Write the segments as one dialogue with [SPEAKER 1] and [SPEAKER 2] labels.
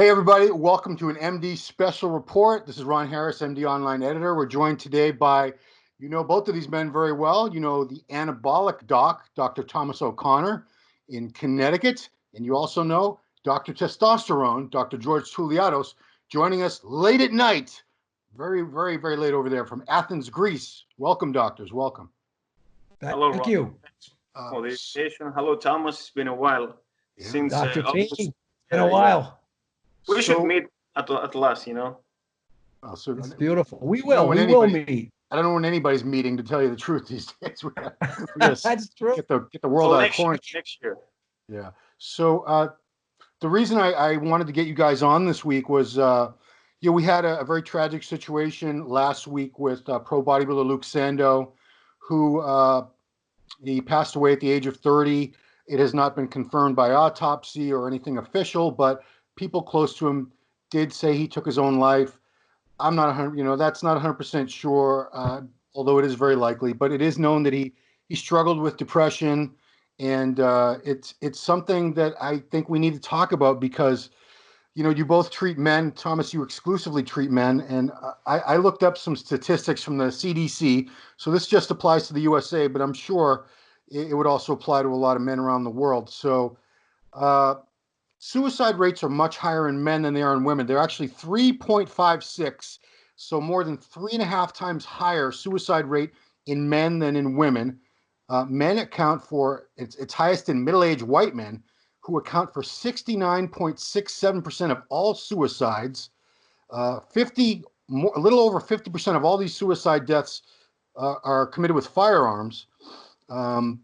[SPEAKER 1] Hey, everybody. Welcome to an MD special report. This is Ron Harris, MD Online Editor. We're joined today by, both of these men very well. The Anabolic Doc, Dr. Thomas O'Connor in Connecticut. And you also know Dr. Testosterone, Dr. George Touliatos, joining us late at night. Very, very, very late over there from Athens, Greece. Welcome, doctors. Welcome.
[SPEAKER 2] Hello,
[SPEAKER 3] Thank
[SPEAKER 2] Ron.
[SPEAKER 3] you.
[SPEAKER 2] Thanks for the invitation. Hello, Thomas. It's been a while.
[SPEAKER 1] Yeah.
[SPEAKER 2] Since
[SPEAKER 3] Dr. T,
[SPEAKER 2] August.
[SPEAKER 3] it's been a while.
[SPEAKER 2] We should meet at last,
[SPEAKER 1] So
[SPEAKER 3] It's beautiful. We
[SPEAKER 1] know
[SPEAKER 3] will.
[SPEAKER 1] when
[SPEAKER 3] We will
[SPEAKER 1] anybody-
[SPEAKER 3] meet.
[SPEAKER 1] I don't know when anybody's meeting, to tell you the truth these days. We gotta
[SPEAKER 3] That's true.
[SPEAKER 1] get the world out of quarantine.
[SPEAKER 2] next year.
[SPEAKER 1] Yeah. So the reason I wanted to get you guys on this week was, we had a very tragic situation last week with pro bodybuilder Luke Sando, who he passed away at the age of 30. It has not been confirmed by autopsy or anything official, but people close to him did say he took his own life. I'm not 100, that's not 100% sure, although it is very likely. But it is known that he struggled with depression, and it's something that I think we need to talk about because, you both treat men. Thomas, you exclusively treat men, and I looked up some statistics from the CDC. So this just applies to the USA, but I'm sure it would also apply to a lot of men around the world. So suicide rates are much higher in men than they are in women. They're actually 3.56, so more than 3.5 times higher suicide rate in men than in women. Men account for, it's highest in middle-aged white men, who account for 69.67% of all suicides. A little over 50% of all these suicide deaths are committed with firearms. And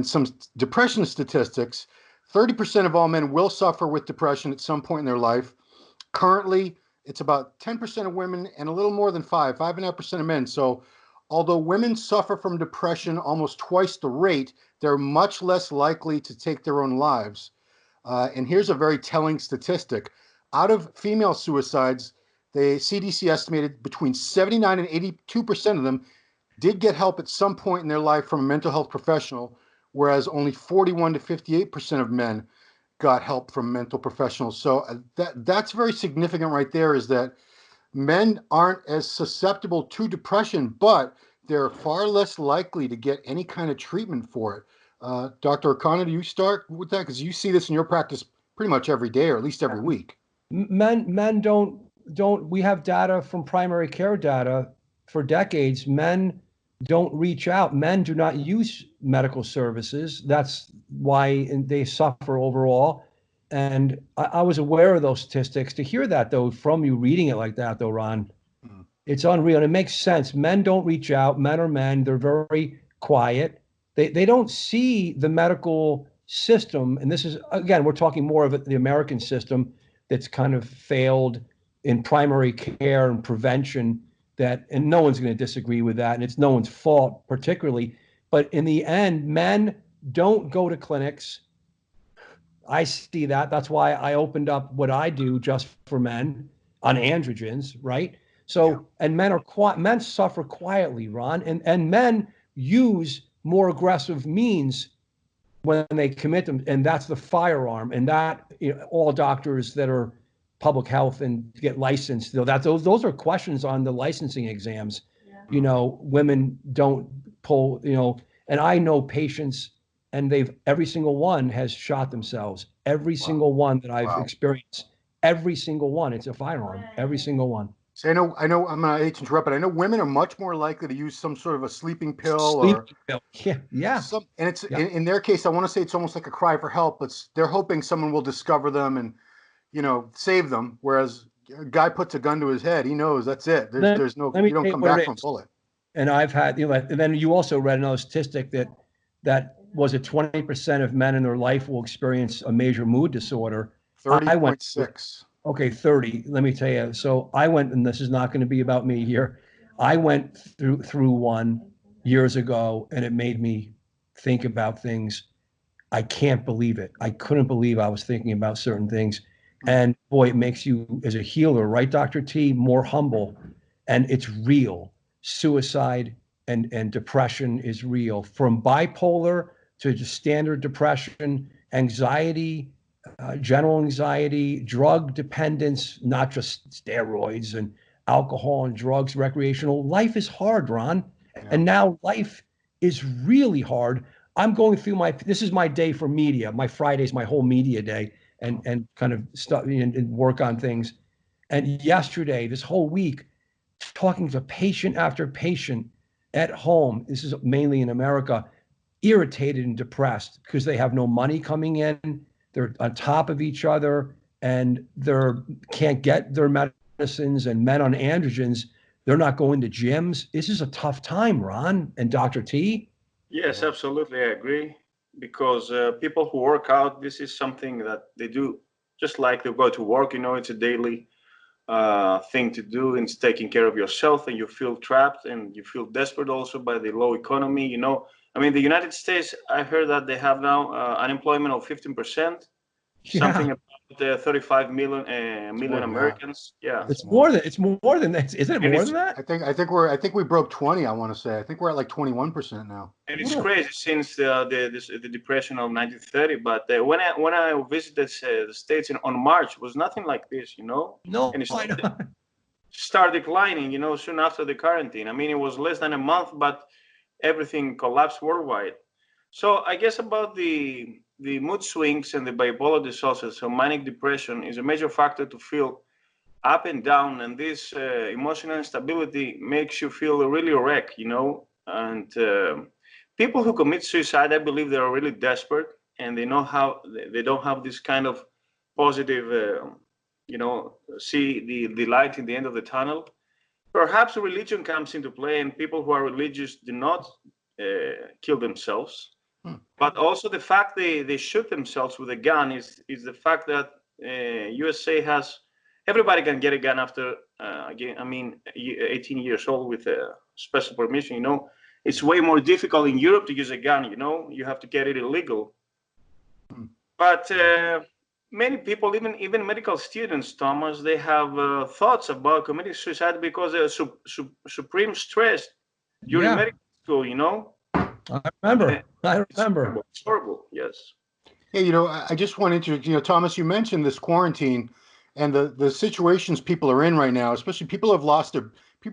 [SPEAKER 1] some depression statistics, 30% of all men will suffer with depression at some point in their life. Currently, it's about 10% of women and a little more than 5.5% of men. So although women suffer from depression almost twice the rate, they're much less likely to take their own lives. And here's a very telling statistic. Out of female suicides, the CDC estimated between 79 and 82% of them did get help at some point in their life from a mental health professional, whereas only 41 to 58% of men got help from mental professionals. So that's very significant right there, is that men aren't as susceptible to depression, but they're far less likely to get any kind of treatment for it. Dr. O'Connor, do you start with that? Because you see this in your practice pretty much every day, or at least every week.
[SPEAKER 3] Men don't. We have data from primary care data for decades. Men don't reach out. Men do not use medical services. That's why they suffer overall. And I was aware of those statistics. To hear that, though, from you reading it like that, though, Ron, it's unreal. And it makes sense. Men don't reach out. Men are men. They're very quiet. They don't see the medical system. And this is, again, we're talking more of the American system that's kind of failed in primary care and prevention. And no one's going to disagree with that. And it's no one's fault particularly. But in the end, men don't go to clinics. I see that. That's why I opened up what I do just for men on androgens, right? So, yeah. And men suffer quietly, Ron, and men use more aggressive means when they commit them, and that's the firearm. And that, all doctors that are public health and get licensed, those are questions on the licensing exams. Yeah. Women don't pull, and I know patients, and every single one has shot themselves. Every single one that I've experienced, every single one, it's a firearm, every single one.
[SPEAKER 1] So I know, I'm going to hate to interrupt, but I know women are much more likely to use some sort of a sleeping pill
[SPEAKER 3] Yeah.
[SPEAKER 1] And it's in their case, I want to say it's almost like a cry for help, but they're hoping someone will discover them and, save them. Whereas a guy puts a gun to his head, he knows that's it. There's no, you don't come back from a bullet.
[SPEAKER 3] And I've had, and then you also read another statistic that was it 20% of men in their life will experience a major mood disorder.
[SPEAKER 1] 30.6.
[SPEAKER 3] Okay, 30. Let me tell you. So I went, and this is not going to be about me here. I went through one years ago, and it made me think about things. I can't believe it. I couldn't believe I was thinking about certain things. And boy, it makes you, as a healer, right, Dr. T, more humble. And it's real. Suicide and depression is real. From bipolar to just standard depression, anxiety, general anxiety, drug dependence, not just steroids and alcohol and drugs, recreational. Life is hard, Ron.
[SPEAKER 1] Yeah.
[SPEAKER 3] And now life is really hard. I'm going through this is my day for media. My Friday's my whole media day and kind of stuff and work on things. And yesterday, this whole week, talking to patient after patient at home, this is mainly in America, irritated and depressed because they have no money coming in. They're on top of each other and they're can't get their medicines, and men on androgens, they're not going to gyms. This is a tough time, Ron and Dr. T.
[SPEAKER 2] Yes, absolutely, I agree. Because people who work out, this is something that they do just like they go to work. It's a daily thing to do. It's taking care of yourself, and you feel trapped and you feel desperate also by the low economy. I mean, the United States, I heard that they have now unemployment of 15%, something about 35 million Americans. Yeah.
[SPEAKER 3] It's more than that. Isn't it more than that?
[SPEAKER 1] I think we broke 20, I want to say. I think we're at like 21% now.
[SPEAKER 2] And it's crazy since the depression of 1930. But when I visited the States on March, it was nothing like this,
[SPEAKER 3] No,
[SPEAKER 2] and it started declining, soon after the quarantine. I mean, it was less than a month, but everything collapsed worldwide. So I guess about the mood swings and the bipolar disorder, so manic depression is a major factor to feel up and down, and this emotional instability makes you feel really wrecked, and people who commit suicide, I believe they are really desperate, and they know how they don't have this kind of positive, see the light in the end of the tunnel. Perhaps religion comes into play, and people who are religious do not kill themselves. But also the fact they shoot themselves with a gun is the fact that USA has, everybody can get a gun after 18 years old with a special permission. It's way more difficult in Europe to use a gun. You have to get it illegal. But many people, even medical students, Thomas, they have thoughts about committing suicide because of supreme stress during medical school.
[SPEAKER 3] I remember.
[SPEAKER 2] It's horrible. Yes.
[SPEAKER 1] Yeah, I just wanted to, Thomas, you mentioned this quarantine and the situations people are in right now, especially people are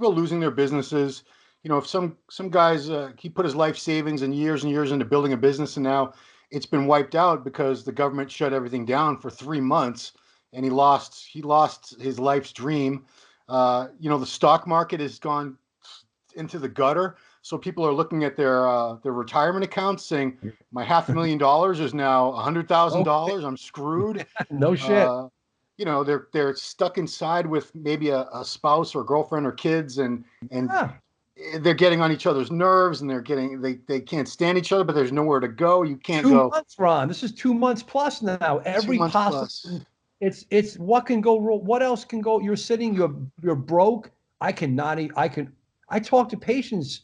[SPEAKER 1] losing their businesses. If some guys, he put his life savings and years into building a business, and now it's been wiped out because the government shut everything down for 3 months, and he lost his life's dream. The stock market has gone into the gutter. So people are looking at their retirement accounts saying, my $500,000 is now $100,000. I'm screwed.
[SPEAKER 3] No shit.
[SPEAKER 1] They're stuck inside with maybe a spouse or girlfriend or kids, and they're getting on each other's nerves, and they can't stand each other, but there's nowhere to go. You can't go.
[SPEAKER 3] 2 months, Ron. This is 2 months plus now. Every
[SPEAKER 1] 2 months
[SPEAKER 3] possible.
[SPEAKER 1] plus.
[SPEAKER 3] It's what can go wrong. What else can go? You're sitting. You're broke. I talk to patients,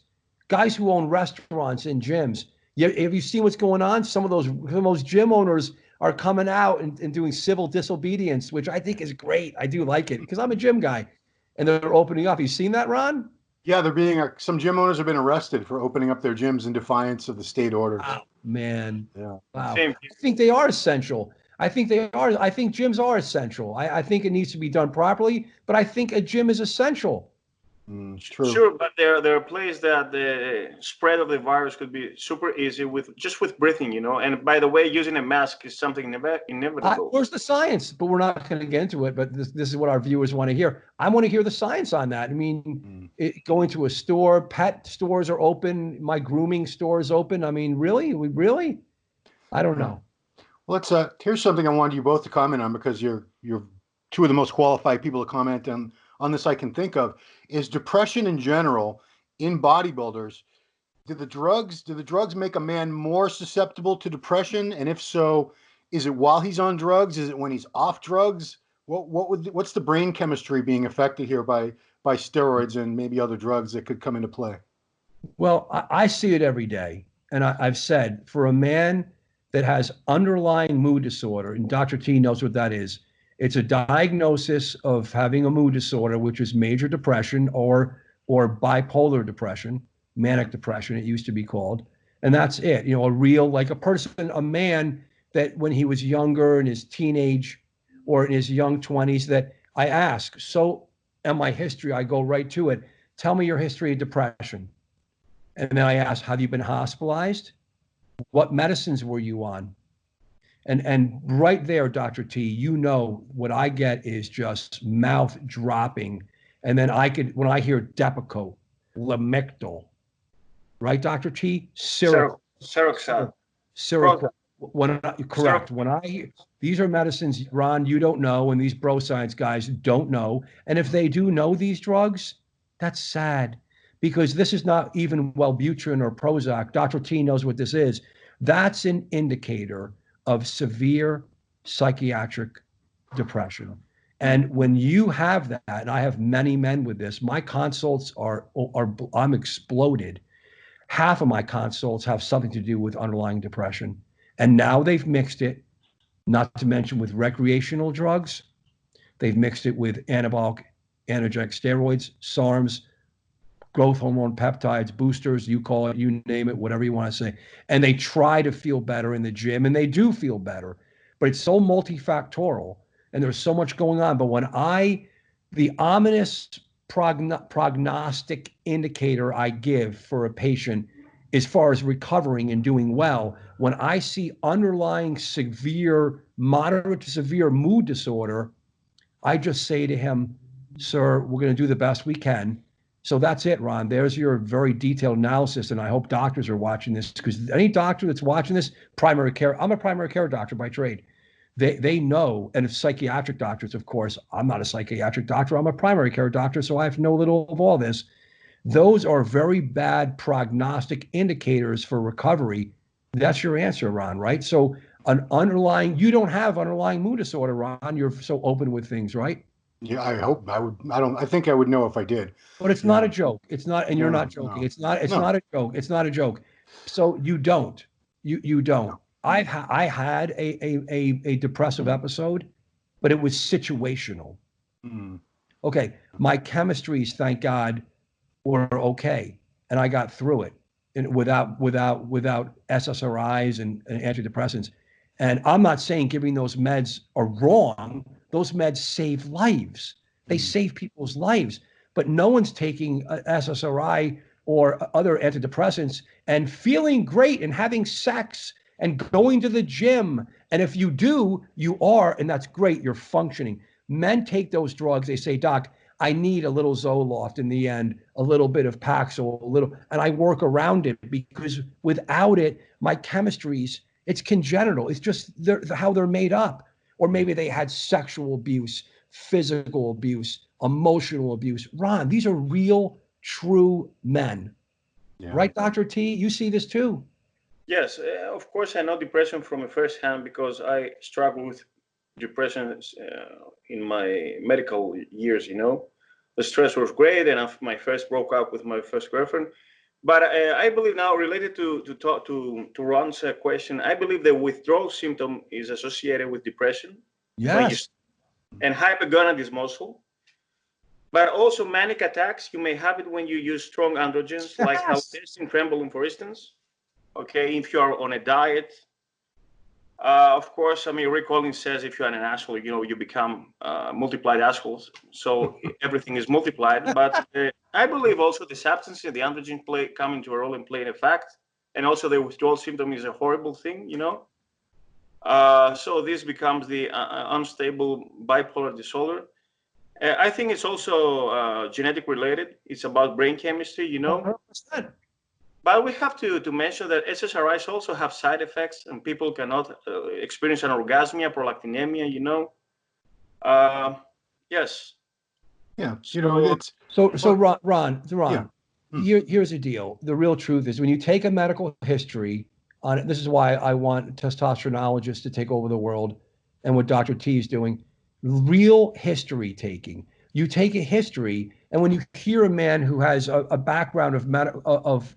[SPEAKER 3] guys who own restaurants and gyms. Have you seen what's going on? Some of those gym owners are coming out and doing civil disobedience, which I think is great. I do like it because I'm a gym guy, and they're opening up. You seen that, Ron?
[SPEAKER 1] Yeah, some gym owners have been arrested for opening up their gyms in defiance of the state orders.
[SPEAKER 3] Wow, man.
[SPEAKER 1] Yeah.
[SPEAKER 3] Wow. I think they are essential. I think gyms are essential. I think it needs to be done properly, but I think a gym is essential.
[SPEAKER 1] True.
[SPEAKER 2] Sure, but there are places that the spread of the virus could be super easy with breathing, And by the way, using a mask is something inevitable.
[SPEAKER 3] Where's the science? But we're not going to get into it. But this is what our viewers want to hear. I want to hear the science on that. I mean, going to a store, pet stores are open. My grooming store is open. I mean, really? I don't know.
[SPEAKER 1] Well, here's something I wanted you both to comment on, because you're two of the most qualified people to comment on this I can think of. Is depression in general in bodybuilders? Do the drugs make a man more susceptible to depression? And if so, is it while he's on drugs? Is it when he's off drugs? What's the brain chemistry being affected here by steroids and maybe other drugs that could come into play?
[SPEAKER 3] Well, I see it every day, and I've said, for a man that has underlying mood disorder, and Dr. T knows what that is. It's a diagnosis of having a mood disorder, which is major depression or bipolar depression, manic depression, it used to be called. And that's it. A man that when he was younger, in his teenage or in his young 20s, that I ask, so in my history, I go right to it. Tell me your history of depression. And then I ask, have you been hospitalized? What medicines were you on? And right there, Dr. T, you know what I get is just mouth dropping. And then when I hear Depakote, Lamictal, right, Dr. T?
[SPEAKER 2] Seroxat.
[SPEAKER 3] Correct. When I hear these are medicines, Ron, you don't know, and these bro science guys don't know. And if they do know these drugs, that's sad because this is not even Wellbutrin or Prozac. Dr. T knows what this is. That's an indicator of severe psychiatric depression. And when you have that, and I have many men with this, my consults are I'm exploded. Half of my consults have something to do with underlying depression. And now they've mixed it, not to mention with recreational drugs. They've mixed it with anabolic androgenic steroids, SARMs, growth hormone peptides, boosters, you call it, you name it, whatever you want to say. And they try to feel better in the gym, and they do feel better. But it's so multifactorial, and there's so much going on. But when the ominous prognostic indicator I give for a patient as far as recovering and doing well, when I see underlying severe, moderate to severe mood disorder, I just say to him, sir, we're going to do the best we can. So that's it, Ron. There's your very detailed analysis, and I hope doctors are watching this because any doctor that's watching this, primary care, I'm a primary care doctor by trade. They know, and if psychiatric doctors, of course, I'm not a psychiatric doctor, I'm a primary care doctor, so I have to know a little of all this. Those are very bad prognostic indicators for recovery. That's your answer, Ron, right? So you don't have underlying mood disorder, Ron. You're so open with things, right?
[SPEAKER 1] Yeah, I hope I would. I think I would know if I did.
[SPEAKER 3] But it's not a joke. It's not, and you're not joking. It's not a joke. It's not a joke. So you don't. You don't.
[SPEAKER 1] No.
[SPEAKER 3] I had a depressive episode, but it was situational.
[SPEAKER 1] Mm.
[SPEAKER 3] Okay, my chemistries, thank God, were okay, and I got through it, and without SSRIs and antidepressants. And I'm not saying giving those meds are wrong. Those meds save lives. They save people's lives. But no one's taking SSRI or other antidepressants and feeling great and having sex and going to the gym. And if you do, you are, and that's great, you're functioning. Men take those drugs. They say, Doc, I need a little Zoloft in the end, a little bit of Paxil, and I work around it because without it, my chemistries, it's congenital. It's just how they're made up. Or maybe they had sexual abuse, physical abuse, emotional abuse. Ron, these are real, true men. Yeah. Right, Dr. T? You see this too.
[SPEAKER 2] Yes, of course, I know depression from a first hand because I struggled with depression in my medical years, The stress was great, and my first broke up with my first girlfriend. But I believe now, related to Ron's question, I believe the withdrawal symptom is associated with depression.
[SPEAKER 3] Yes.
[SPEAKER 2] And hypergonadism also. But also manic attacks, you may have it when you use strong androgens, like halotestin, trembolone, for instance. Okay, if you are on a diet. Of course, Rick Collins says if you're an asshole, you become multiplied assholes. So everything is multiplied. But I believe also the substance and the androgen come into a role and play a fact. And also the withdrawal symptom is a horrible thing, So this becomes the unstable bipolar disorder. I think it's also genetic related. It's about brain chemistry,
[SPEAKER 3] 100%.
[SPEAKER 2] But we have to mention that SSRIs also have side effects, and people cannot experience an orgasmia, prolactinemia, Yes.
[SPEAKER 1] Yeah, it's
[SPEAKER 3] so Ron.
[SPEAKER 1] Yeah.
[SPEAKER 3] Here's the deal. The real truth is when you take a medical history on it, this is why I want testosteronologists to take over the world and what Dr. T is doing. Real history taking. You take a history, and when you hear a man who has a background of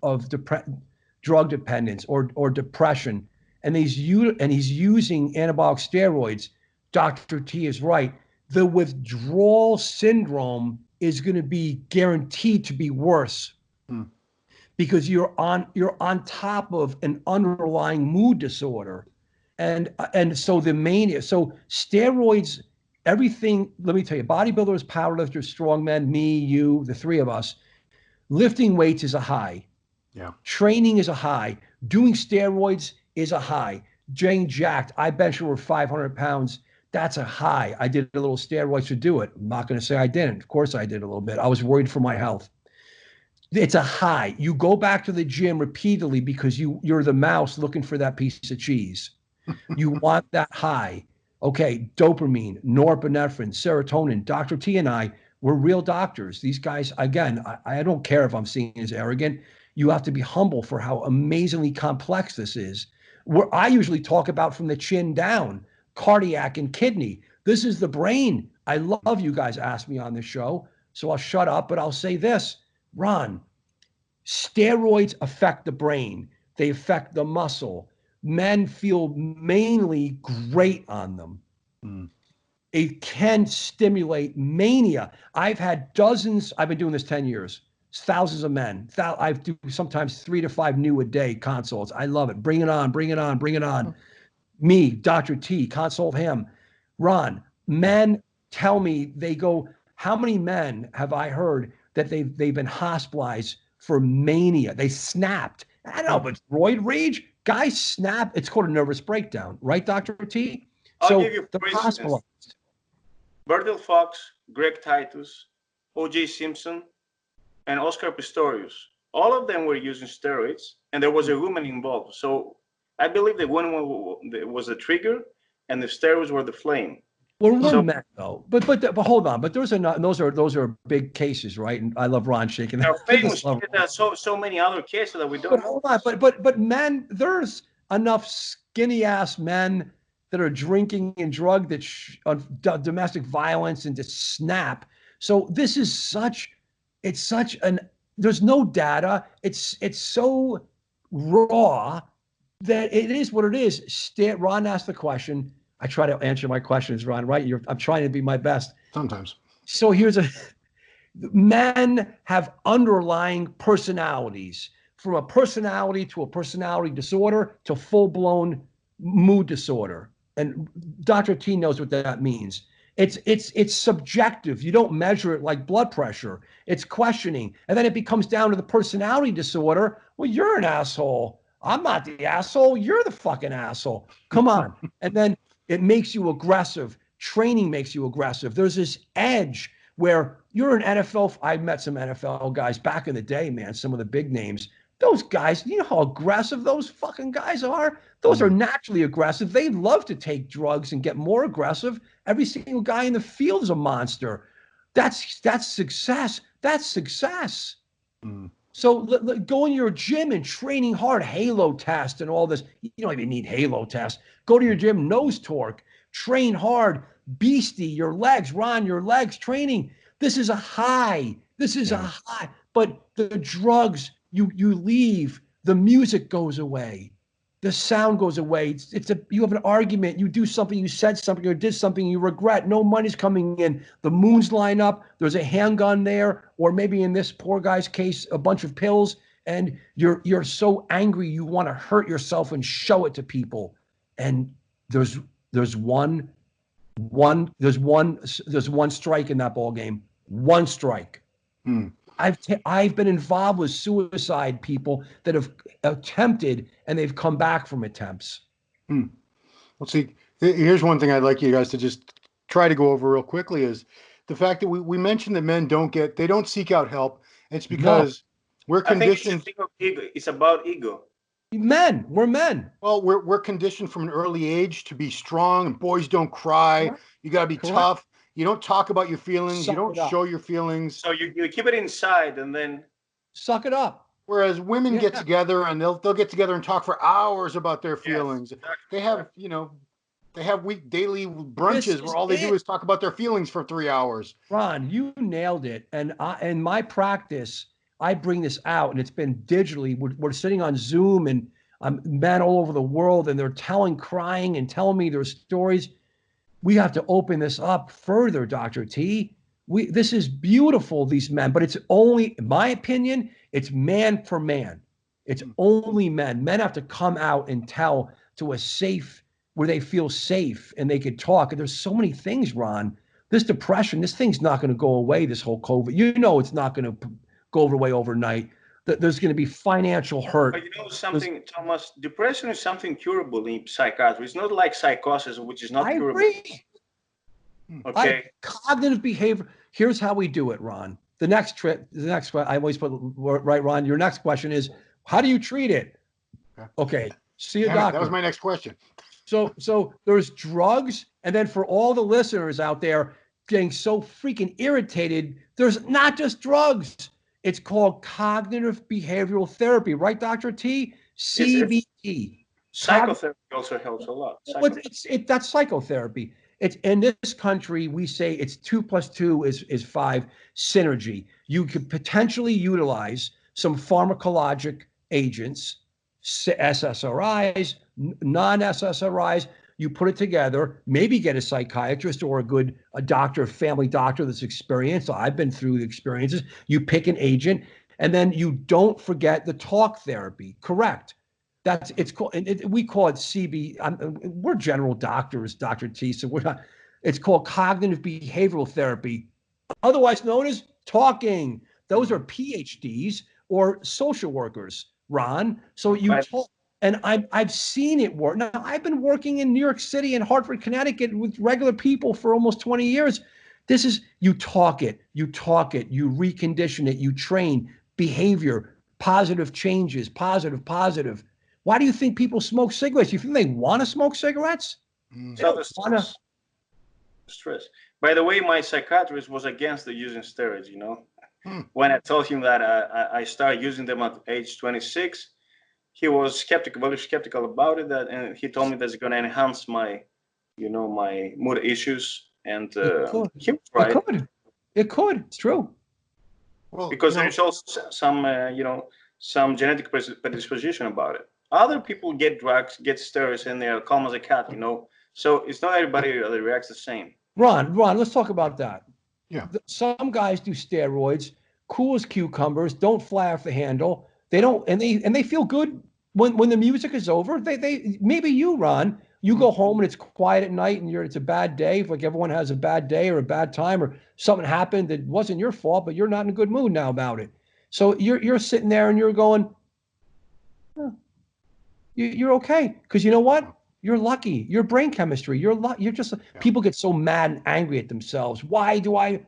[SPEAKER 3] drug dependence or depression, and he's using anabolic steroids, Dr. T is right. The withdrawal syndrome is going to be guaranteed to be worse because you're on top of an underlying mood disorder. And so the mania, so steroids, everything, let me tell you, bodybuilders, powerlifters, strongmen, me, you, the three of us, lifting weights is a high.
[SPEAKER 1] Yeah.
[SPEAKER 3] Training is a high. Doing steroids is a high. Getting jacked. I bench over 500 pounds. That's a high. I did a little steroids to do it. I'm not going to say I didn't. Of course I did a little bit. I was worried for my health. It's a high. You go back to the gym repeatedly because you're the mouse looking for that piece of cheese. You want that high. Okay, dopamine, norepinephrine, serotonin. Dr. T and I, we're real doctors. These guys, again, I don't care if I'm seen as arrogant. You have to be humble for how amazingly complex this is. Where I usually talk about from the chin down, cardiac and kidney. This is the brain. I love you guys ask me on this show, so I'll shut up, but I'll say this. Ron, steroids affect the brain. They affect the muscle. Men feel mainly great on them. It can stimulate mania. I've had dozens, I've been doing this 10 years, thousands of men. I do sometimes 3 to 5 new a day consults. I love it. Bring it on, bring it on, bring it on. Me, Dr. T, consult him. Ron, men tell me, they go, how many men have I heard that they've been hospitalized for mania? They snapped. I know, but roid rage, guys snap. It's called a nervous breakdown, right, Dr. T?
[SPEAKER 2] I'll give you, for instance,
[SPEAKER 3] hospitalized.
[SPEAKER 2] Bertil Fox, Greg Titus, O.J. Simpson, and Oscar Pistorius. All of them were using steroids, and there was a woman involved. So I believe the woman was the trigger, and the steroids were the flame.
[SPEAKER 3] Well, we're men though, but hold on, but those are big cases, right? And I love Ron shaking that.
[SPEAKER 2] There are famous. There are so many other cases that we don't.
[SPEAKER 3] But hold on, but men, there's enough skinny ass men that are drinking and drugged that on domestic violence and just snap. So this is there's no data. It's so raw that it is what it is. Ron asked the question. I try to answer my questions, Ron, right? I'm trying to be my best.
[SPEAKER 1] Sometimes.
[SPEAKER 3] So men have underlying personalities, from a personality to a personality disorder to full-blown mood disorder. And Dr. T knows what that means. It's subjective. You don't measure it like blood pressure. It's questioning. And then it becomes down to the personality disorder. Well, you're an asshole. I'm not the asshole. You're the fucking asshole. Come on. And then it makes you aggressive. Training makes you aggressive. There's this edge where you're an NFL. I met some NFL guys back in the day, man, some of the big names. Those guys, you know how aggressive those fucking guys are? Those are naturally aggressive. They love to take drugs and get more aggressive. Every single guy in the field is a monster. That's success. That's success. So go in your gym and training hard, halo test and all this. You don't even need halo test. Go to your gym, nose torque, train hard, beastie, your legs, Ron, your legs, training. This is a high. This is a high. But the drugs, you leave, the music goes away. The sound goes away. You have an argument. You do something, you said something or did something you regret. No money's coming in. The moons line up. There's a handgun there, or maybe in this poor guy's case, a bunch of pills. And you're so angry you want to hurt yourself and show it to people. And there's one strike in that ball game. One strike. I've been involved with suicide people that have attempted and they've come back from attempts.
[SPEAKER 1] Well, see, here's one thing I'd like you guys to just try to go over real quickly is the fact that we mentioned that men don't seek out help. It's because we're conditioned.
[SPEAKER 2] It's about ego.
[SPEAKER 3] We're men.
[SPEAKER 1] Well, we're conditioned from an early age to be strong, and boys don't cry. You got to be tough. You don't talk about your feelings. You don't show your feelings.
[SPEAKER 2] So you keep it inside and then
[SPEAKER 3] suck it up.
[SPEAKER 1] Whereas women get together and they'll get together and talk for hours about their feelings. Yes, exactly. They have daily brunches where all they do is talk about their feelings for 3 hours.
[SPEAKER 3] Ron, you nailed it. And in my practice, I bring this out, and it's been digitally. We're sitting on Zoom, and men all over the world, and they're crying and telling me their stories. We have to open this up further, Dr. T. This is beautiful, these men, but it's only, in my opinion, it's man for man. It's only men. Men have to come out and tell to a safe, where they feel safe and they could talk. And there's so many things, Ron. This depression, this thing's not going to go away, this whole COVID. You know it's not going to go away overnight. There's going to be financial hurt.
[SPEAKER 2] But you know something, Thomas, depression is something curable in psychiatry. It's not like psychosis, which is not curable.
[SPEAKER 3] I agree.
[SPEAKER 2] Okay.
[SPEAKER 3] Cognitive behavior. Here's how we do it, Ron. The next I always put, right, Ron, your next question is, how do you treat it? Okay. See a doctor.
[SPEAKER 1] That was my next question.
[SPEAKER 3] So there's drugs. And then for all the listeners out there getting so freaking irritated, there's not just drugs. It's called cognitive behavioral therapy, right, Dr. T? CBT.
[SPEAKER 2] Psychotherapy also helps a lot.
[SPEAKER 3] That's psychotherapy. It's in this country, we say it's 2 + 2 is 5 synergy. You could potentially utilize some pharmacologic agents, SSRIs, non-SSRIs. You put it together, maybe get a psychiatrist or a doctor, a family doctor that's experienced. I've been through the experiences. You pick an agent, and then you don't forget the talk therapy. Correct. It's called, we call it we're general doctors, Dr. T, so we're not, it's called cognitive behavioral therapy, otherwise known as talking. Those are PhDs or social workers, Ron. So you talk, and I've seen it work. Now, I've been working in New York City and Hartford, Connecticut with regular people for almost 20 years. This is, you talk it, you recondition it, you train behavior, positive changes, positive. Why do you think people smoke cigarettes? You think they want to smoke cigarettes?
[SPEAKER 2] Stress. By the way, my psychiatrist was against the using steroids, you know. When I told him that I started using them at age 26, he was very skeptical about it. And he told me that's going to enhance my mood issues. And he was right.
[SPEAKER 3] It could. It's true.
[SPEAKER 2] Well, because there's also some genetic predisposition about it. Other people get drugs, get steroids, and they're calm as a cat, you know. So it's not everybody that reacts the same.
[SPEAKER 3] Ron, let's talk about that.
[SPEAKER 1] Yeah.
[SPEAKER 3] Some guys do steroids, cool as cucumbers, don't fly off the handle. They don't, and they feel good when the music is over. They maybe you, Ron, you go home and it's quiet at night and it's a bad day. Like everyone has a bad day or a bad time or something happened that wasn't your fault, but you're not in a good mood now about it. So you're sitting there and you're going, you're okay, because you know what? You're lucky. Your brain chemistry. You're just. People get so mad and angry at themselves. Why do I?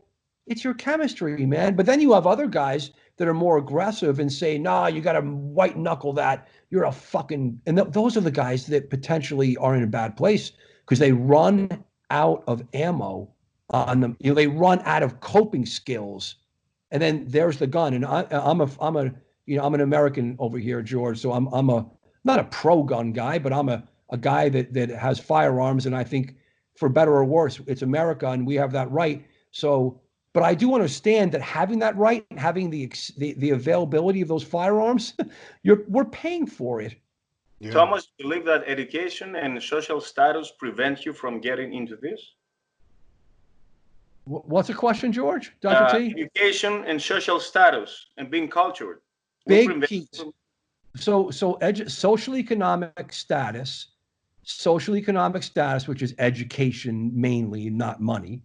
[SPEAKER 3] It's your chemistry, man. But then you have other guys that are more aggressive and say, "Nah, you got to white knuckle that. You're a fucking." And those are the guys that potentially are in a bad place because they run out of ammo on them. You know, they run out of coping skills, and then there's the gun. And I'm an American over here, George. So I'm not a pro-gun guy, but I'm a guy that has firearms, and I think for better or worse, it's America, and we have that right. So, but I do understand that having that right, having the availability of those firearms, we're paying for it.
[SPEAKER 2] Yeah. Thomas, do you believe that education and social status prevent you from getting into this?
[SPEAKER 3] What's the question, George? Dr. T?
[SPEAKER 2] Education and social status and being cultured.
[SPEAKER 3] Big key. So social economic status, which is education mainly, not money,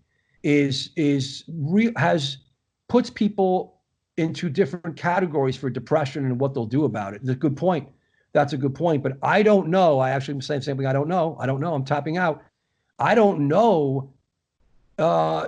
[SPEAKER 3] puts people into different categories for depression and what they'll do about it. It's a good point. That's a good point. But I don't know. I actually am saying something. I don't know. I'm tapping out. I don't know.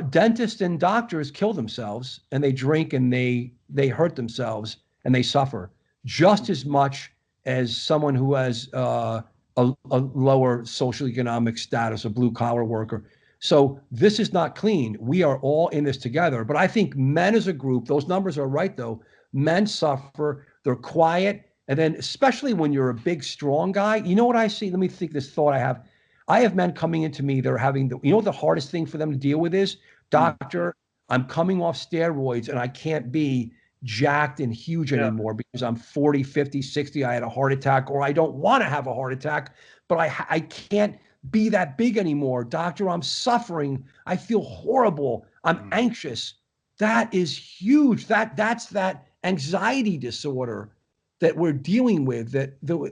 [SPEAKER 3] Dentists and doctors kill themselves and they drink and they hurt themselves and they suffer just as much as someone who has a lower socioeconomic status, a blue collar worker. So this is not clean. We are all in this together. But I think men as a group, those numbers are right though. Men suffer, they're quiet. And then especially when you're a big, strong guy, you know what I see? Let me think this thought I have. I have men coming into me, they're having you know what the hardest thing for them to deal with is? Doctor, I'm coming off steroids and I can't be jacked and huge anymore because I'm 40, 50, 60, I had a heart attack, or I don't want to have a heart attack, but I can't be that big anymore. Doctor, I'm suffering. I feel horrible. I'm anxious. That is huge. That's that anxiety disorder. that we're dealing with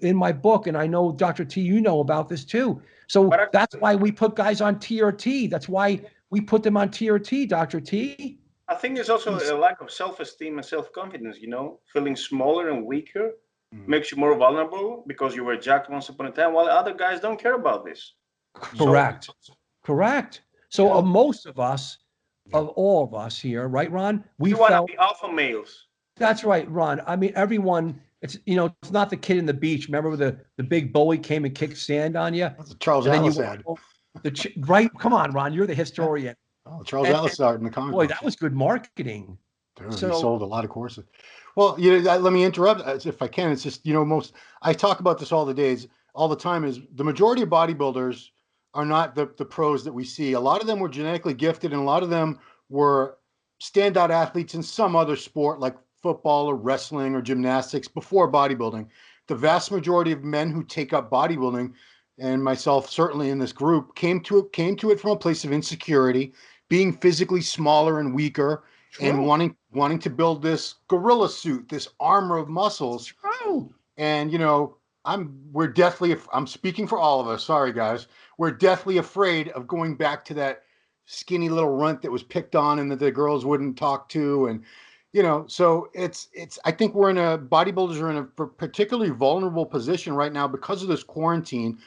[SPEAKER 3] in my book, and I know Dr. T, you know about this too. So that's why we put guys on TRT. That's why we put them on TRT, Dr. T.
[SPEAKER 2] I think it's also a lack of self-esteem and self-confidence, feeling smaller and weaker makes you more vulnerable because you were jacked once upon a time, while other guys don't care about this.
[SPEAKER 3] Correct. Correct. So most of us, of all of us here, right, Ron?
[SPEAKER 2] We want to be alpha males.
[SPEAKER 3] That's right, Ron. I mean, everyone, it's not the kid in the beach. Remember the big bully came and kicked sand on you?
[SPEAKER 1] That's what Charles Atlas had.
[SPEAKER 3] Right? Come on, Ron. You're the historian.
[SPEAKER 1] Oh, Charles Atlas started in the comic
[SPEAKER 3] boy,
[SPEAKER 1] books.
[SPEAKER 3] That was good marketing.
[SPEAKER 1] Dude, he sold a lot of courses. Well, let me interrupt if I can. It's just, I talk about this all the time is the majority of bodybuilders are not the pros that we see. A lot of them were genetically gifted, and a lot of them were standout athletes in some other sport like football or wrestling or gymnastics before bodybuilding. The vast majority of men who take up bodybuilding, and myself certainly in this group, came to it from a place of insecurity, being physically smaller and weaker, and wanting to build this gorilla suit, this armor of muscles. And I'm speaking for all of us. Sorry, guys. We're deathly afraid of going back to that skinny little runt that was picked on and that the girls wouldn't talk to. And, so I think bodybuilders are in a particularly vulnerable position right now because of this quarantine.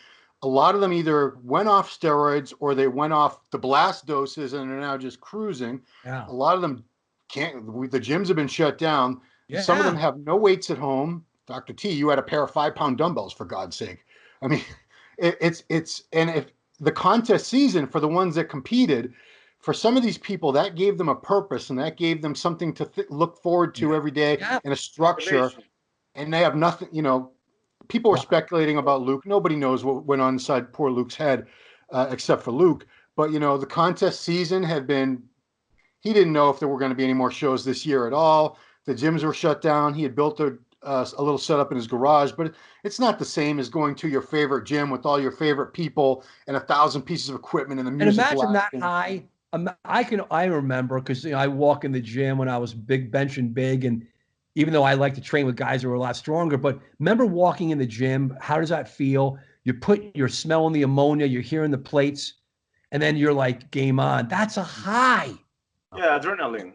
[SPEAKER 1] A lot of them either went off steroids or they went off the blast doses and are now just cruising.
[SPEAKER 3] Yeah.
[SPEAKER 1] A lot of them the gyms have been shut down.
[SPEAKER 3] Yeah.
[SPEAKER 1] Some of them have no weights at home. Dr. T, you had a pair of 5-pound dumbbells, for God's sake. I mean, and if the contest season for the ones that competed, for some of these people, that gave them a purpose and that gave them something to look forward to every day and a structure. And they have nothing, people are speculating about Luke. Nobody knows what went on inside poor Luke's head, except for Luke. But, the contest season he didn't know if there were going to be any more shows this year at all. The gyms were shut down. He had built a little setup in his garage, but it's not the same as going to your favorite gym with all your favorite people and 1,000 pieces of equipment and the music.
[SPEAKER 3] And imagine that high. I remember because I walk in the gym when I was benching big, and even though I like to train with guys who are a lot stronger, but remember walking in the gym, how does that feel? You're smelling the ammonia, you're hearing the plates, and then you're like, game on. That's a high.
[SPEAKER 2] Yeah, adrenaline.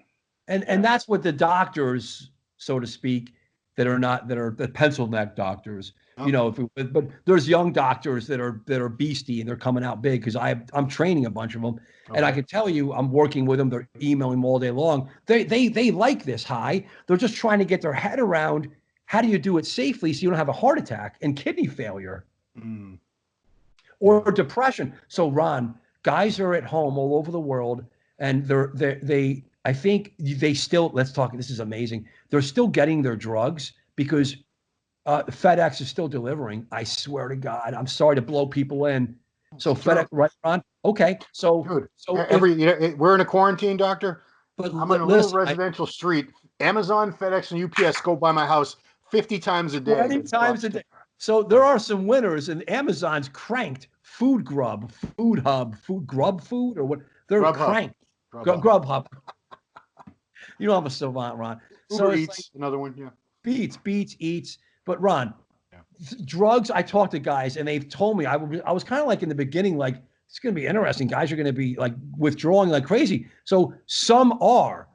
[SPEAKER 3] And that's what the doctors, so to speak, that are the pencil neck doctors. But there's young doctors that are beastie and they're coming out big because I'm training a bunch of them, and I can tell you I'm working with them. They're emailing me all day long. They like this high. They're just trying to get their head around how do you do it safely so you don't have a heart attack and kidney failure or depression. So Ron, guys are at home all over the world, and I think they still, let's talk, this is amazing. They're still getting their drugs because FedEx is still delivering. I swear to God, I'm sorry to blow people in. So FedEx, right, Ron? Okay. So,
[SPEAKER 1] dude,
[SPEAKER 3] so
[SPEAKER 1] we're in a quarantine, doctor.
[SPEAKER 3] But
[SPEAKER 1] I'm on a little residential street. Amazon, FedEx, and UPS go by my house 50 times a day.
[SPEAKER 3] 20 times a day. So there are some winners, and Amazon's cranked. Food Grub, Food Hub, Food, or what? They're cranked. Grubhub. You know I'm a savant, Ron.
[SPEAKER 1] Uber Eats, another one, yeah.
[SPEAKER 3] Beats, Eats. But Ron, drugs, I talked to guys, and they've told me, I was kind of like in the beginning, like, it's going to be interesting. Guys are going to be like withdrawing like crazy. So some are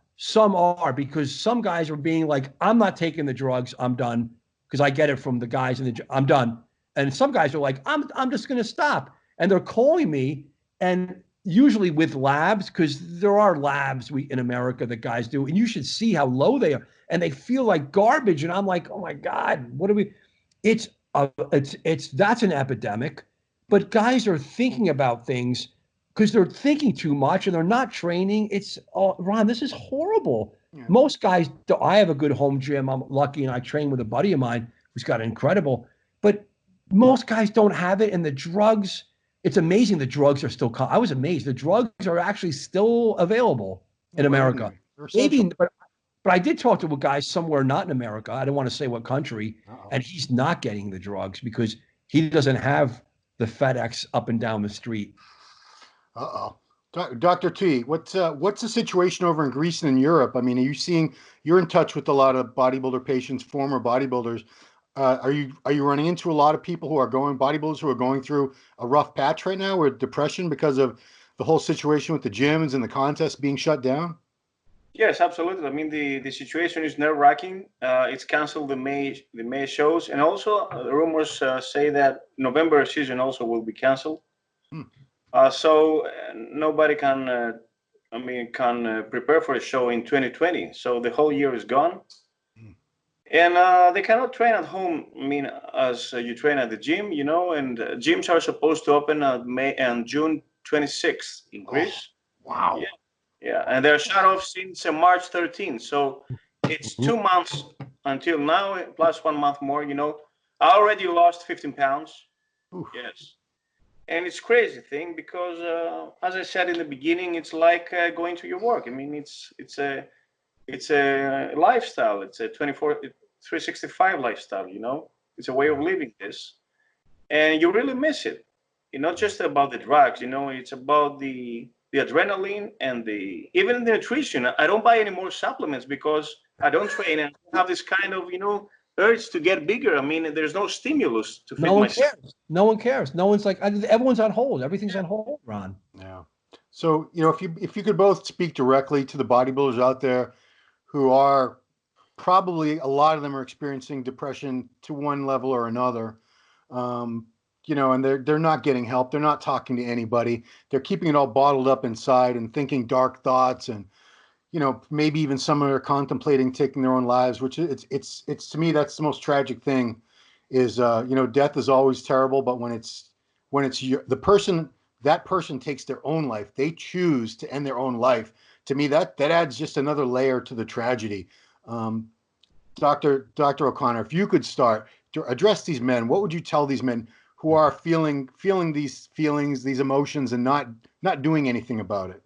[SPEAKER 3] because some guys are being like, I'm not taking the drugs. I'm done. Because I get it from the guys I'm done. And some guys are like, I'm just going to stop. And they're calling me, and usually with labs, because there are labs in America that guys do, and you should see how low they are, and they feel like garbage. And I'm like, oh my God, what are we? That's an epidemic. But guys are thinking about things because they're thinking too much and they're not training. Ron, this is horrible. Yeah. Most guys, I have a good home gym. I'm lucky, and I train with a buddy of mine who's got incredible. But most guys don't have it, and the drugs. It's amazing the drugs are still. I was amazed. The drugs are actually still available in America. Maybe, but I did talk to a guy somewhere not in America. I don't want to say what country, and he's not getting the drugs because he doesn't have the FedEx up and down the street.
[SPEAKER 1] Dr. T, what's the situation over in Greece and in Europe? I mean, you're in touch with a lot of bodybuilder patients, former bodybuilders. Are you running into a lot of people bodybuilders who are going through a rough patch right now with depression because of the whole situation with the gyms and the contests being shut down?
[SPEAKER 2] Yes, absolutely. I mean, the situation is nerve-wracking. It's canceled the May shows, and also the rumors say that November season also will be canceled.
[SPEAKER 1] Hmm.
[SPEAKER 2] So nobody can, prepare for a show in 2020. So the whole year is gone,
[SPEAKER 1] Hmm.
[SPEAKER 2] and they cannot train at home. I mean, as you train at the gym, and gyms are supposed to open at May and June 26th in
[SPEAKER 1] Oh,
[SPEAKER 2] Greece.
[SPEAKER 1] wow.
[SPEAKER 2] Yeah, yeah, and they're shut off since March 13th. So it's 2 months until now, plus 1 month more. I already lost 15 pounds.
[SPEAKER 1] Oof.
[SPEAKER 2] Yes. And it's crazy thing because, as I said in the beginning, it's like going to your work. I mean, it's a lifestyle. It's a 365 lifestyle. It's a way of living this, and you really miss it. It's not just about the drugs. It's about the adrenaline and even the nutrition. I don't buy any more supplements because I don't train and I have this kind of urge to get bigger. I mean, there's no stimulus to
[SPEAKER 3] No
[SPEAKER 2] feed
[SPEAKER 3] one
[SPEAKER 2] myself.
[SPEAKER 3] cares. No one cares. No one's like, everyone's on hold. Everything's on hold, Ron.
[SPEAKER 1] Yeah. So, if you could both speak directly to the bodybuilders out there who are probably a lot of them are experiencing depression to one level or another. Um, and they're not getting help. They're not talking to anybody. They're keeping it all bottled up inside and thinking dark thoughts, and maybe even some are contemplating taking their own lives. Which it's to me that's the most tragic thing. Is death is always terrible, but when it's the person, that person takes their own life, they choose to end their own life. To me, that adds just another layer to the tragedy. Um, Dr. O'Connor, if you could start to address these men, what would you tell these men who are feeling these feelings, these emotions, and not doing anything about it?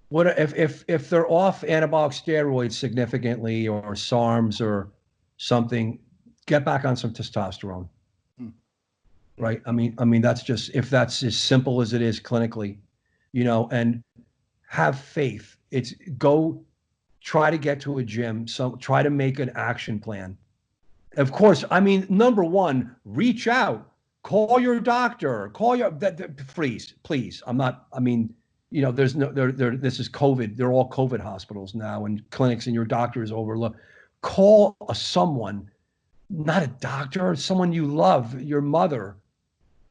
[SPEAKER 3] What if they're off anabolic steroids significantly or SARMs or something, get back on some testosterone.
[SPEAKER 1] Hmm.
[SPEAKER 3] Right? I mean that's just if that's as simple as it is clinically, and have faith. It's go try to get to a gym, try to make an action plan. Of course, I mean, number one, reach out, call your doctor, please. I'm not, I mean, there's no, this is COVID. They're all COVID hospitals now and clinics, and your doctor is overlooked. Call someone, not a doctor, someone you love, your mother,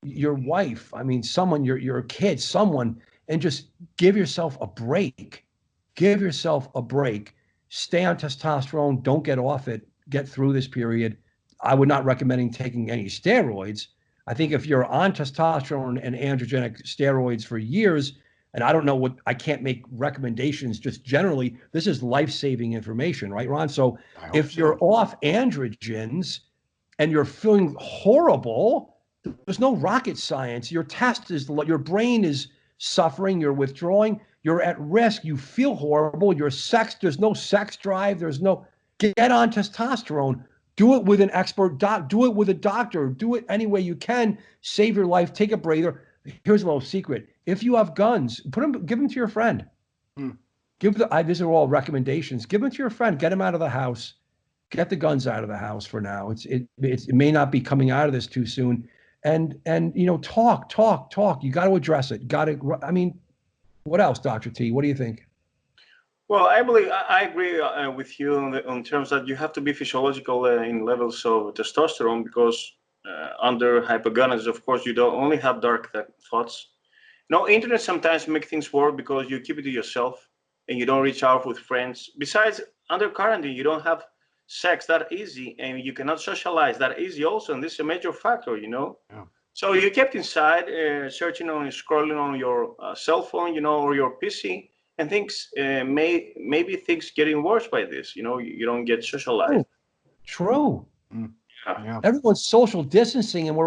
[SPEAKER 3] your wife. I mean, someone, your kid, someone, and just give yourself a break. Give yourself a break. Stay on testosterone. Don't get off it. Get through this period. I would not recommend taking any steroids. I think if you're on testosterone and androgenic steroids for years, and I don't know I can't make recommendations just generally, this is life-saving information, right, Ron? So if you're off androgens and you're feeling horrible, there's no rocket science. Your brain is suffering, you're withdrawing, you're at risk, you feel horrible, there's no sex drive, get on testosterone. Do it with an expert do it with a doctor, do it any way you can, save your life, take a breather. Here's a little secret. If you have guns, give them to your friend.
[SPEAKER 1] Hmm.
[SPEAKER 3] These are all recommendations. Give them to your friend, get them out of the house. Get the guns out of the house for now. It may not be coming out of this too soon. And talk. You got to address it. I mean, what else, Dr. T? What do you think?
[SPEAKER 2] Well, I agree with you on terms that you have to be physiological in levels of testosterone because under hypogonadism, of course, you don't only have dark thoughts. No, internet sometimes make things work because you keep it to yourself and you don't reach out with friends. Besides, under quarantine, you don't have sex that easy and you cannot socialize that easy also, and this is a major factor.
[SPEAKER 1] Yeah.
[SPEAKER 2] So you kept inside, scrolling on your cell phone, or your PC, and things maybe things getting worse by this. You don't get socialized.
[SPEAKER 3] True.
[SPEAKER 1] Yeah.
[SPEAKER 3] Everyone's social distancing, and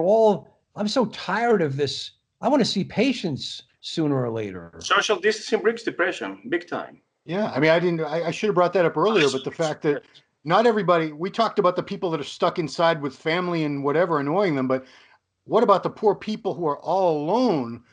[SPEAKER 3] I'm so tired of this. I want to see patients sooner or later.
[SPEAKER 2] Social distancing brings depression, big time.
[SPEAKER 1] Yeah. I mean, I should have brought that up earlier, but the fact that not everybody, we talked about the people that are stuck inside with family and whatever annoying them, but what about the poor people who are all alone,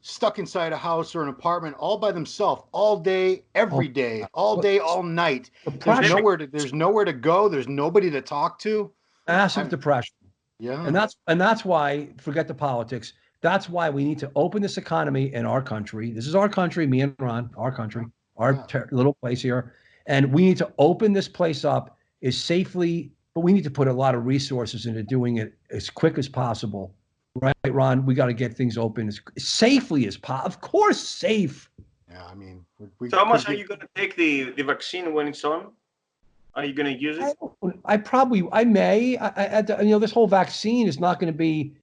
[SPEAKER 1] stuck inside a house or an apartment all by themselves all day, every day, all day, all night.
[SPEAKER 3] Depression,
[SPEAKER 1] There's nowhere to go. There's nobody to talk to.
[SPEAKER 3] massive depression.
[SPEAKER 1] Yeah.
[SPEAKER 3] And that's why, forget the politics. That's why we need to open this economy in our country. This is our country, me and Ron, our country, our little place here. And we need to open this place up as safely, but we need to put a lot of resources into doing it as quick as possible. Right, Ron? We got to get things open as safely as possible. Of course, safe.
[SPEAKER 1] Yeah, I mean,
[SPEAKER 2] Thomas, are you going to take the vaccine when it's on? Are you going to use it?
[SPEAKER 3] I may. This whole vaccine is not going to be.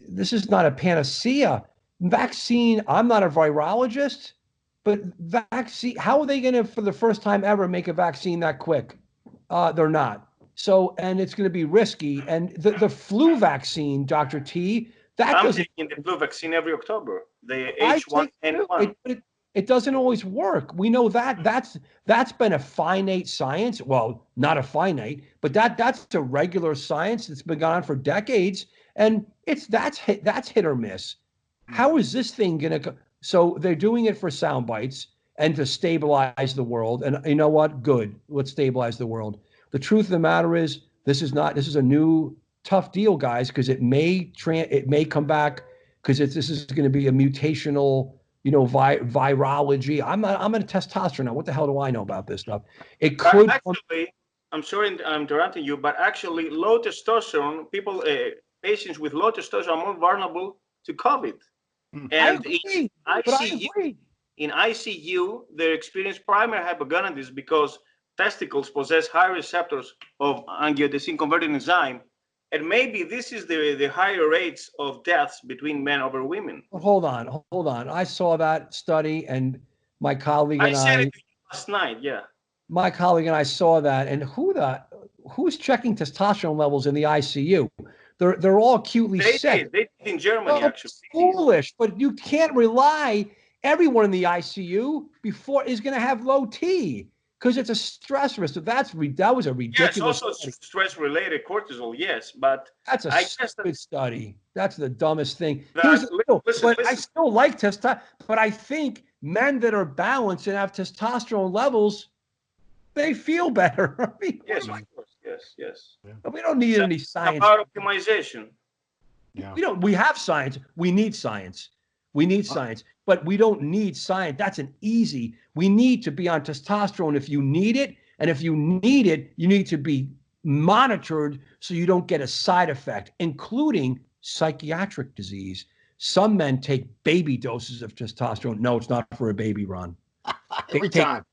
[SPEAKER 3] This is not a panacea. Vaccine. I'm not a virologist, but vaccine. How are they going to, for the first time ever, make a vaccine that quick? They're not. So, and it's going to be risky. And the flu vaccine, Dr. T,
[SPEAKER 2] I'm taking the flu vaccine every October. The H1N1.
[SPEAKER 3] It doesn't always work. We know that. That's been a finite science. Well, not a finite, but that's a regular science that's been going on for decades, and that's hit or miss. How is this thing gonna go? So they're doing it for sound bites and to stabilize the world. And you know what? Good. Let's stabilize the world. The truth of the matter is, this is a new tough deal, guys, because it may come back because this is going to be a mutational, virology. I'm in testosterone now. What the hell do I know about this stuff? It could
[SPEAKER 2] actually. I'm sorry I'm interrupting you, but actually, low testosterone patients with low testosterone are more vulnerable to COVID. And in ICU, they experience primary hypogonadism because testicles possess high receptors of angiotensin-converting enzyme, and maybe this is the higher rates of deaths between men over women.
[SPEAKER 3] Hold on. I saw that study, and my colleague and I
[SPEAKER 2] said it last night. Yeah.
[SPEAKER 3] My colleague and I saw that, and who's checking testosterone levels in the ICU? They're all acutely sick.
[SPEAKER 2] They did in Germany, actually.
[SPEAKER 3] Foolish, but you can't rely. Everyone in the ICU is going to have low T because it's a stress risk. So that was a ridiculous.
[SPEAKER 2] Yes, also stress-related cortisol. Yes, but
[SPEAKER 3] that's a stupid study. That's the dumbest thing.
[SPEAKER 2] Listen.
[SPEAKER 3] I still like testosterone, but I think men that are balanced and have testosterone levels, they feel better. I mean,
[SPEAKER 2] yes, of course. Yes.
[SPEAKER 3] But we don't need any science.
[SPEAKER 2] About optimization.
[SPEAKER 3] Yeah. We have science. We need science. But we don't need science. That's we need to be on testosterone if you need it. And if you need it, you need to be monitored so you don't get a side effect, including psychiatric disease. Some men take baby doses of testosterone. No, it's not for a baby, Ron.
[SPEAKER 1] Every time.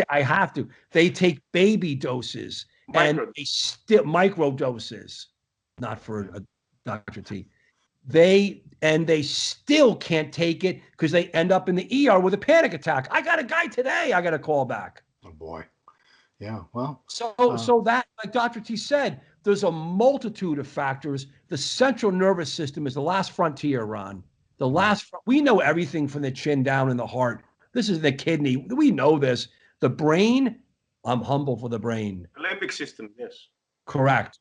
[SPEAKER 3] I have to. They take baby doses and they still micro doses, not for a Dr. T. They still can't take it because they end up in the ER with a panic attack. I got a guy today. I got to call back.
[SPEAKER 1] Oh boy. Yeah. Well.
[SPEAKER 3] So that, like Dr. T said, there's a multitude of factors. The central nervous system is the last frontier, Ron. We know everything from the chin down in the heart. This is the kidney. We know this. The brain, I'm humble for the brain.
[SPEAKER 2] The limbic system, yes.
[SPEAKER 3] Correct.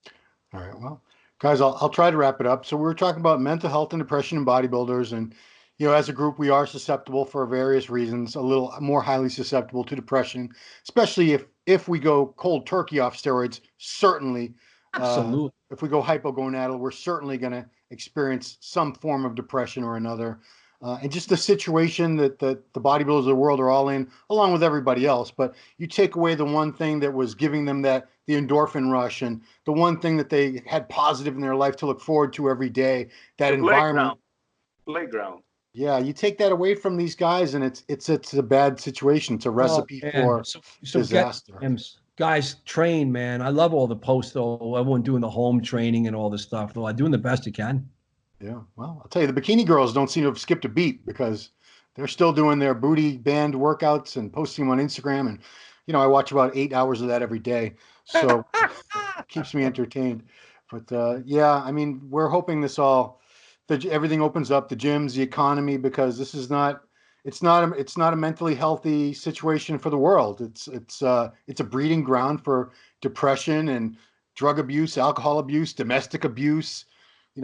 [SPEAKER 1] All right. Well, guys, I'll try to wrap it up. So we were talking about mental health and depression in bodybuilders. And, as a group, we are susceptible for various reasons, a little more highly susceptible to depression, especially if we go cold turkey off steroids, certainly.
[SPEAKER 3] Absolutely.
[SPEAKER 1] If we go hypogonadal, we're certainly going to experience some form of depression or another. And just the situation that the bodybuilders of the world are all in, along with everybody else. But you take away the one thing that was giving them the endorphin rush, and the one thing that they had positive in their life to look forward to every day, that environment.
[SPEAKER 2] Playground.
[SPEAKER 1] Yeah, you take that away from these guys, and it's a bad situation. It's a recipe for disaster.
[SPEAKER 3] Guys, train, man. I love all the posts, though. Everyone doing the home training and all this stuff, though. I'm doing the best you can.
[SPEAKER 1] Yeah, well, I'll tell you, the bikini girls don't seem to have skipped a beat because they're still doing their booty band workouts and posting them on Instagram. And, I watch about 8 hours of that every day. So it keeps me entertained. But yeah, I mean, we're hoping everything opens up, the gyms, the economy, because this is it's not a mentally healthy situation for the world. It's a breeding ground for depression and drug abuse, alcohol abuse, domestic abuse.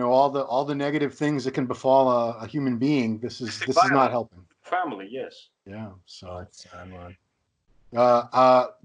[SPEAKER 1] all the negative things that can befall a human being. This is not helping.
[SPEAKER 2] Family, yes.
[SPEAKER 1] Yeah. So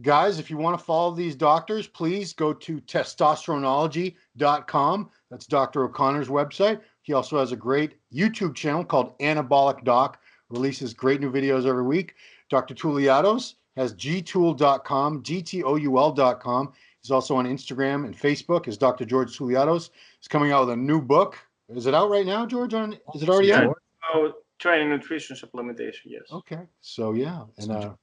[SPEAKER 1] guys, if you want to follow these doctors, please go to testosteronology.com. That's Dr. O'Connor's website. He also has a great YouTube channel called Anabolic Doc, releases great new videos every week. Dr. Touliatos has gtool.com, gtoul.com. He's also on Instagram and Facebook as Dr. George Touliatos. He's coming out with a new book. Is it out right now, George? Is it already out?
[SPEAKER 2] Oh, training, nutrition, supplementation, yes.
[SPEAKER 1] Okay. So, yeah. And,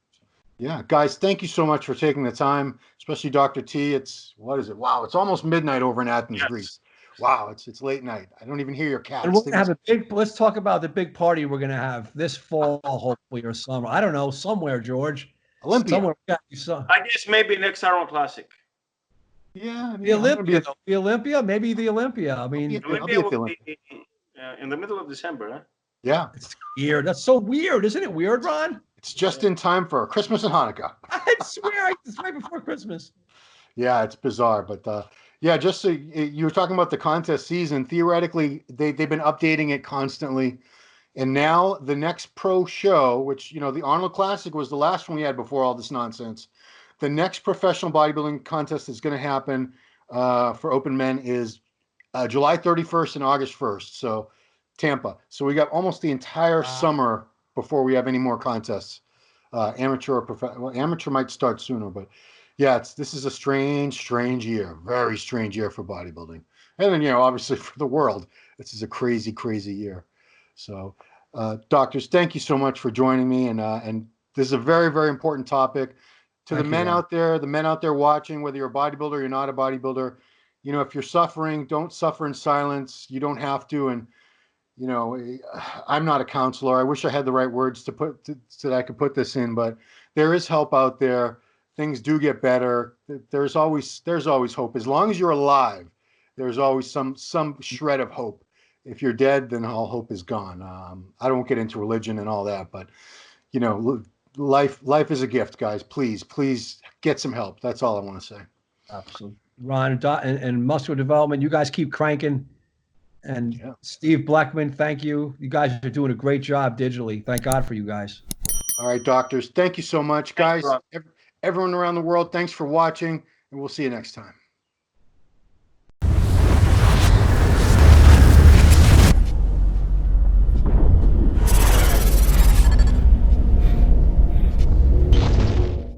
[SPEAKER 1] yeah, guys, thank you so much for taking the time, especially Dr. T. What is it? Wow, it's almost midnight over in Athens, Greece. Wow, it's late night. I don't even hear your cats.
[SPEAKER 3] And we're gonna have let's talk about the big party we're gonna have this fall, hopefully, or summer. I don't know, somewhere, George.
[SPEAKER 1] Olympia.
[SPEAKER 3] Somewhere.
[SPEAKER 2] I guess maybe next Arnold Classic.
[SPEAKER 1] Yeah,
[SPEAKER 3] the Olympia. The Olympia, maybe the Olympia. I mean,
[SPEAKER 2] Olympia will be in the middle of December, huh?
[SPEAKER 1] Yeah.
[SPEAKER 3] It's weird. That's so weird, isn't it? Weird, Ron.
[SPEAKER 1] It's just in time for Christmas and Hanukkah.
[SPEAKER 3] I swear, it's right before Christmas.
[SPEAKER 1] Yeah, it's bizarre, but yeah, just so you were talking about the contest season. Theoretically, they've been updating it constantly, and now the next pro show, which the Arnold Classic was the last one we had before all this nonsense. The next professional bodybuilding contest that's going to happen for open men is July 31st and August 1st. So Tampa. So we got almost the entire summer before we have any more contests. Amateur or professional. Well, amateur might start sooner, but yeah, this is a strange year. Very strange year for bodybuilding. And then, obviously for the world, this is a crazy, crazy year. So, doctors, thank you so much for joining me. And this is a very, very important topic to the men out there watching, whether you're a bodybuilder or you're not a bodybuilder. If you're suffering, don't suffer in silence. You don't have to. And, I'm not a counselor. I wish I had the right words so that I could put this in, but there is help out there. Things do get better. There's always hope. As long as you're alive, there's always some shred of hope. If you're dead, then all hope is gone. I don't get into religion and all that, but life is a gift, guys. Please get some help. That's all I want to say.
[SPEAKER 3] Absolutely. Ron and Muscular Development, you guys keep cranking. And Steve Blackman, thank you. You guys are doing a great job digitally. Thank God for you guys.
[SPEAKER 1] All right, doctors. Thank you so much, guys. Everyone around the world, thanks for watching, and we'll see you next time.